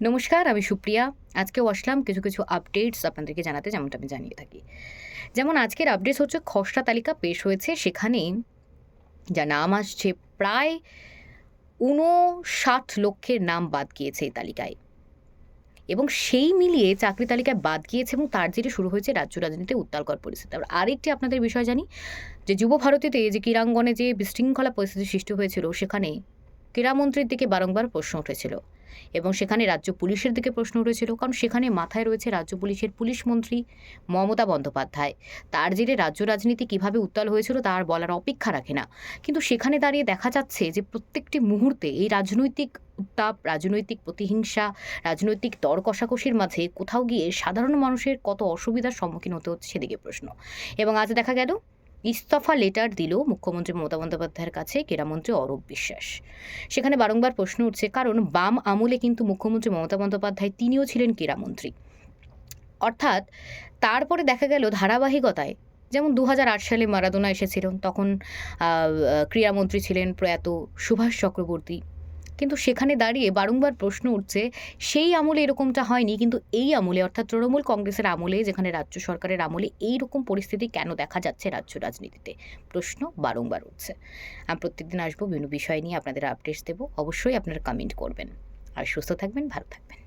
নমস্কার, আমি সুপ্রিয়া। আজকেও আসলাম কিছু আপডেটস আপনাদেরকে জানাতে, যেমনটা আমি জানিয়ে থাকি। যেমন আজকের আপডেটস হচ্ছে খসড়া তালিকা পেশ হয়েছে। সেখানে যা নাম আসছে প্রায় ৫৯ লক্ষের নাম বাদ গিয়েছে এই তালিকায়। এবং সেই মিলিয়ে চাকরি তালিকায় বাদ গিয়েছে এবং তার জেরে শুরু হয়েছে রাজ্য রাজনীতিতে উত্তালকর পরিস্থিতি। আবার আরেকটি আপনাদের বিষয় জানি যে যুব ভারতীতে যে ক্রীড়াঙ্গনে যে বিশৃঙ্খলা পরিস্থিতি সৃষ্টি হয়েছিল, সেখানে ক্রীড়ামন্ত্রীর দিকে বারংবার প্রশ্ন উঠেছিল এবং সেখানে রাজ্য পুলিশের দিকে প্রশ্ন উঠেছিল, কারণ সেখানে মাথায় রয়েছে রাজ্য পুলিশের পুলিশ মন্ত্রী মমতা বন্দ্যোপাধ্যায়। তার জেরে রাজ্য রাজনীতি কিভাবে উত্তাল হয়েছিল তার বলার অপেক্ষা রাখে না। কিন্তু সেখানে দাঁড়িয়ে দেখা যাচ্ছে যে প্রত্যেকটি মুহূর্তে এই রাজনৈতিক উত্তাপ, রাজনৈতিক প্রতিহিংসা, রাজনৈতিক দর কষাকষির মাঝে কোথাও গিয়ে সাধারণ মানুষের কত অসুবিধার সম্মুখীন হতে হচ্ছে সেদিকে প্রশ্ন। এবং আজ দেখা গেল ইস্তফা লেটার দিল মুখ্যমন্ত্রী মমতা বন্দ্যোপাধ্যায়ের কাছে ক্রীড়ামন্ত্রী অরূপ বিশ্বাস। সেখানে বারংবার প্রশ্ন উঠছে, কারণ বাম আমলে কিন্তু মুখ্যমন্ত্রী মমতা বন্দ্যোপাধ্যায় তিনিও ছিলেন ক্রীড়ামন্ত্রী। অর্থাৎ তারপরে দেখা গেল ধারাবাহিকতায়, যেমন ২০০৮ সালে মারাদোনা এসেছিলেন, তখন ক্রীড়ামন্ত্রী ছিলেন প্রয়াত সুভাষ চক্রবর্তী। কিন্তু সেখানে দাঁড়িয়ে বারংবার প্রশ্ন উঠছে, সেই আমলে এরকমটা হয়নি, কিন্তু এই আমলে অর্থাৎ তৃণমূল কংগ্রেসের আমলে, যেখানে রাজ্য সরকারের আমলে এইরকম পরিস্থিতি কেন দেখা যাচ্ছে রাজ্য রাজনীতিতে? প্রশ্ন বারংবার উঠছে। আমি প্রত্যেকদিন আসবো বিভিন্ন বিষয় নিয়ে আপনাদের আপডেটস দেবো। অবশ্যই আপনারা কমেন্ট করবেন। আর সুস্থ থাকবেন, ভালো থাকবেন।